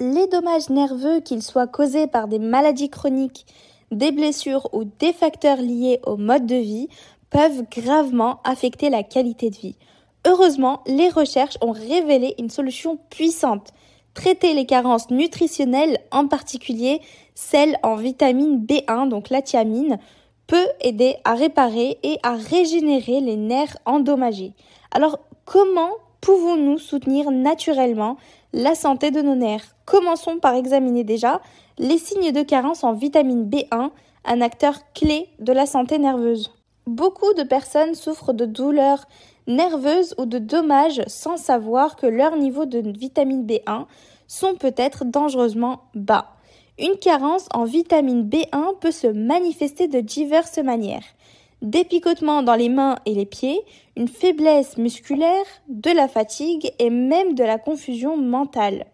Les dommages nerveux, qu'ils soient causés par des maladies chroniques, des blessures ou des facteurs liés au mode de vie, peuvent gravement affecter la qualité de vie. Heureusement, les recherches ont révélé une solution puissante. Traiter les carences nutritionnelles, en particulier celles en vitamine B1, donc la thiamine, peut aider à réparer et à régénérer les nerfs endommagés. Alors, comment pouvons-nous soutenir naturellement la santé de nos nerfs? Commençons par examiner déjà les signes de carence en vitamine B1, un acteur clé de la santé nerveuse. Beaucoup de personnes souffrent de douleurs nerveuses ou de dommages sans savoir que leur niveau de vitamine B1 sont peut-être dangereusement bas. Une carence en vitamine B1 peut se manifester de diverses manières. Des picotements dans les mains et les pieds, une faiblesse musculaire, de la fatigue et même de la confusion mentale.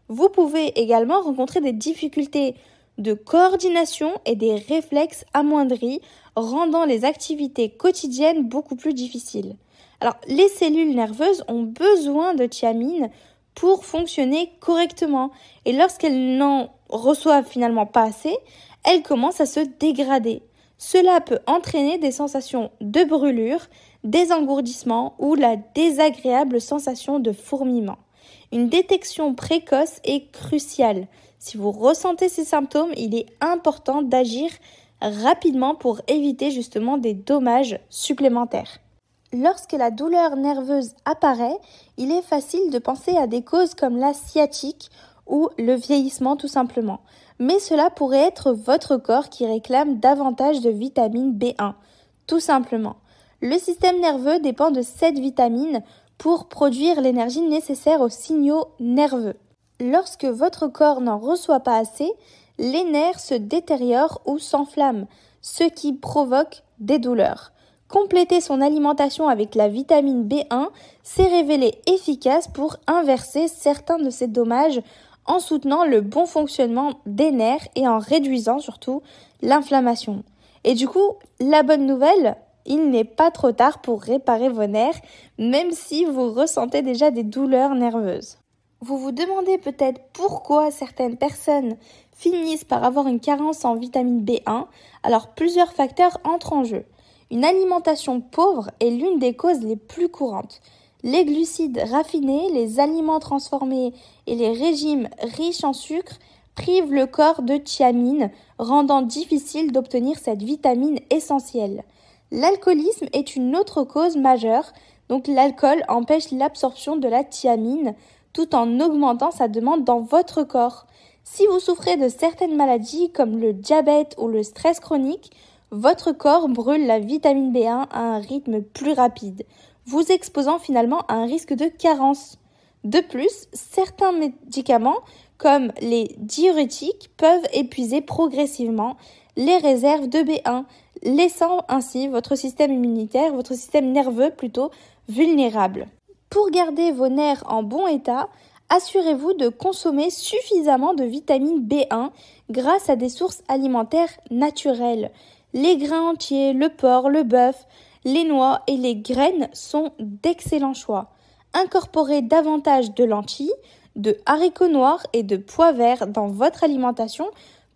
Vous pouvez également rencontrer des difficultés de coordination et des réflexes amoindris, rendant les activités quotidiennes beaucoup plus difficiles. Alors, les cellules nerveuses ont besoin de thiamine pour fonctionner correctement et lorsqu'elles n'en reçoivent finalement pas assez, elles commencent à se dégrader. Cela peut entraîner des sensations de brûlure, des engourdissements ou la désagréable sensation de fourmillement. Une détection précoce est cruciale. Si vous ressentez ces symptômes, il est important d'agir rapidement pour éviter justement des dommages supplémentaires. Lorsque la douleur nerveuse apparaît, il est facile de penser à des causes comme la sciatique ou le vieillissement tout simplement. Mais cela pourrait être votre corps qui réclame davantage de vitamine B1, tout simplement. Le système nerveux dépend de cette vitamine pour produire l'énergie nécessaire aux signaux nerveux. Lorsque votre corps n'en reçoit pas assez, les nerfs se détériorent ou s'enflamment, ce qui provoque des douleurs. Compléter son alimentation avec la vitamine B1 s'est révélé efficace pour inverser certains de ces dommages en soutenant le bon fonctionnement des nerfs et en réduisant surtout l'inflammation. Et du coup, la bonne nouvelle, il n'est pas trop tard pour réparer vos nerfs, même si vous ressentez déjà des douleurs nerveuses. Vous vous demandez peut-être pourquoi certaines personnes finissent par avoir une carence en vitamine B1, alors plusieurs facteurs entrent en jeu. Une alimentation pauvre est l'une des causes les plus courantes. Les glucides raffinés, les aliments transformés et les régimes riches en sucre privent le corps de thiamine, rendant difficile d'obtenir cette vitamine essentielle. L'alcoolisme est une autre cause majeure, donc l'alcool empêche l'absorption de la thiamine tout en augmentant sa demande dans votre corps. Si vous souffrez de certaines maladies comme le diabète ou le stress chronique, votre corps brûle la vitamine B1 à un rythme plus rapide, vous exposant finalement à un risque de carence. De plus, certains médicaments, comme les diurétiques, peuvent épuiser progressivement les réserves de B1, laissant ainsi votre système immunitaire, votre système nerveux plutôt, vulnérable. Pour garder vos nerfs en bon état, assurez-vous de consommer suffisamment de vitamine B1 grâce à des sources alimentaires naturelles. Les grains entiers, le porc, le bœuf, les noix et les graines sont d'excellents choix. Incorporez davantage de lentilles, de haricots noirs et de pois verts dans votre alimentation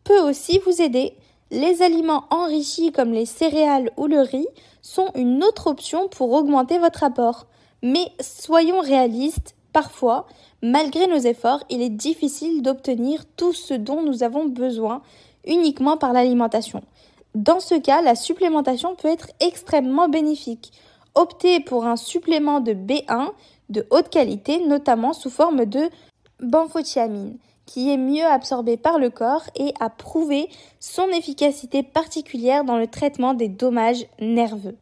peut aussi vous aider. Les aliments enrichis comme les céréales ou le riz sont une autre option pour augmenter votre apport. Mais soyons réalistes, parfois, malgré nos efforts, il est difficile d'obtenir tout ce dont nous avons besoin uniquement par l'alimentation. Dans ce cas, la supplémentation peut être extrêmement bénéfique. Optez pour un supplément de B1 de haute qualité, notamment sous forme de benfothiamine, qui est mieux absorbé par le corps et a prouvé son efficacité particulière dans le traitement des dommages nerveux.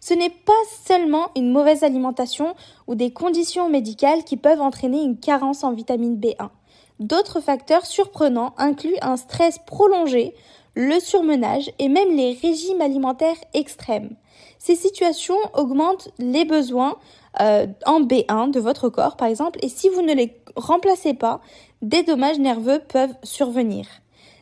Ce n'est pas seulement une mauvaise alimentation ou des conditions médicales qui peuvent entraîner une carence en vitamine B1. D'autres facteurs surprenants incluent un stress prolongé, le surmenage et même les régimes alimentaires extrêmes. Ces situations augmentent les besoins en B1 de votre corps, par exemple, et si vous ne les remplacez pas, des dommages nerveux peuvent survenir.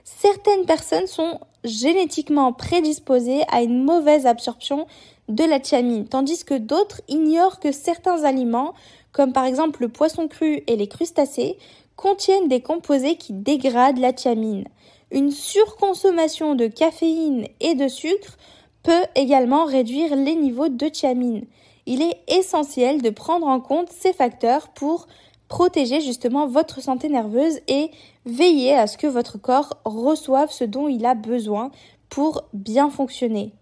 Certaines personnes sont génétiquement prédisposées à une mauvaise absorption de la thiamine, tandis que d'autres ignorent que certains aliments, comme par exemple le poisson cru et les crustacés, contiennent des composés qui dégradent la thiamine. Une surconsommation de caféine et de sucre peut également réduire les niveaux de thiamine. Il est essentiel de prendre en compte ces facteurs pour protéger justement votre santé nerveuse et veiller à ce que votre corps reçoive ce dont il a besoin pour bien fonctionner.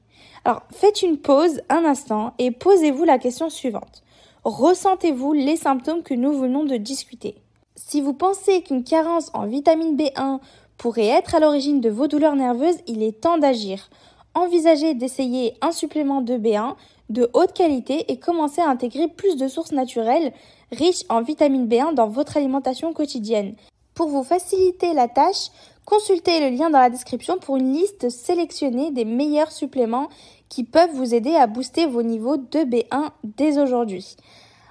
Alors, faites une pause un instant et posez-vous la question suivante. Ressentez-vous les symptômes que nous venons de discuter? Si vous pensez qu'une carence en vitamine B1 pourrait être à l'origine de vos douleurs nerveuses, il est temps d'agir. Envisagez d'essayer un supplément de B1 de haute qualité et commencez à intégrer plus de sources naturelles riches en vitamine B1 dans votre alimentation quotidienne. Pour vous faciliter la tâche, consultez le lien dans la description pour une liste sélectionnée des meilleurs suppléments qui peuvent vous aider à booster vos niveaux de B1 dès aujourd'hui.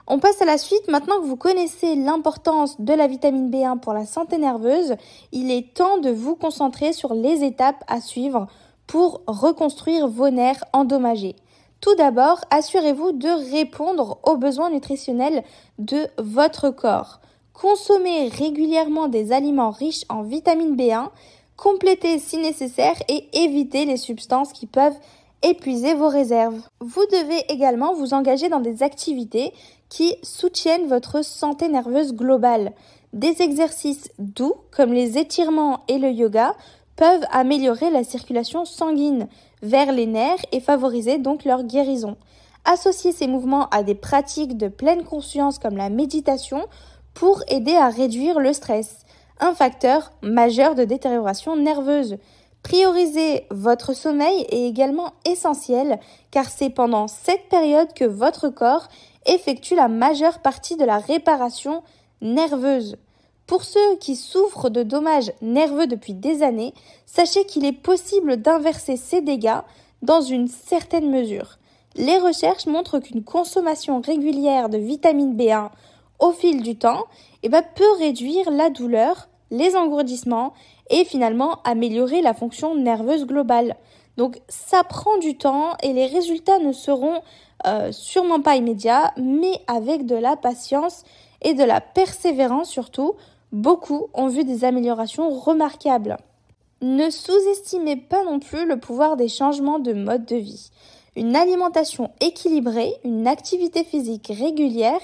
On passe à la suite. Maintenant que vous connaissez l'importance de la vitamine B1 pour la santé nerveuse, il est temps de vous concentrer sur les étapes à suivre pour reconstruire vos nerfs endommagés. Tout d'abord, assurez-vous de répondre aux besoins nutritionnels de votre corps. Consommez régulièrement des aliments riches en vitamine B1, complétez si nécessaire et évitez les substances qui peuvent épuiser vos réserves. Vous devez également vous engager dans des activités qui soutiennent votre santé nerveuse globale. Des exercices doux comme les étirements et le yoga peuvent améliorer la circulation sanguine vers les nerfs et favoriser donc leur guérison. Associez ces mouvements à des pratiques de pleine conscience comme la méditation pour aider à réduire le stress, un facteur majeur de détérioration nerveuse. Prioriser votre sommeil est également essentiel car c'est pendant cette période que votre corps effectue la majeure partie de la réparation nerveuse. Pour ceux qui souffrent de dommages nerveux depuis des années, sachez qu'il est possible d'inverser ces dégâts dans une certaine mesure. Les recherches montrent qu'une consommation régulière de vitamine B1 au fil du temps peut réduire la douleur, les engourdissements et finalement améliorer la fonction nerveuse globale. Donc ça prend du temps et les résultats ne seront sûrement pas immédiats, mais avec de la patience et de la persévérance surtout, beaucoup ont vu des améliorations remarquables. Ne sous-estimez pas non plus le pouvoir des changements de mode de vie. Une alimentation équilibrée, une activité physique régulière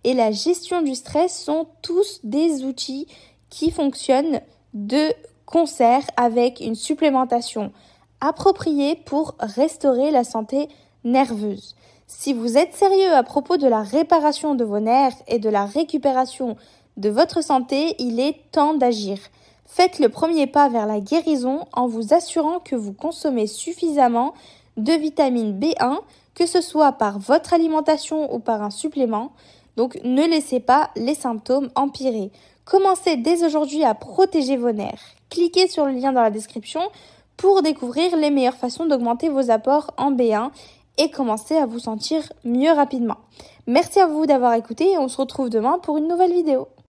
et la gestion du stress sont tous des outils qui fonctionnent de concert avec une supplémentation appropriée pour restaurer la santé nerveuse. Si vous êtes sérieux à propos de la réparation de vos nerfs et de la récupération de votre santé, il est temps d'agir. Faites le premier pas vers la guérison en vous assurant que vous consommez suffisamment de vitamine B1, que ce soit par votre alimentation ou par un supplément. Donc ne laissez pas les symptômes empirer. Commencez dès aujourd'hui à protéger vos nerfs. Cliquez sur le lien dans la description pour découvrir les meilleures façons d'augmenter vos apports en B1 et commencer à vous sentir mieux rapidement. Merci à vous d'avoir écouté et on se retrouve demain pour une nouvelle vidéo.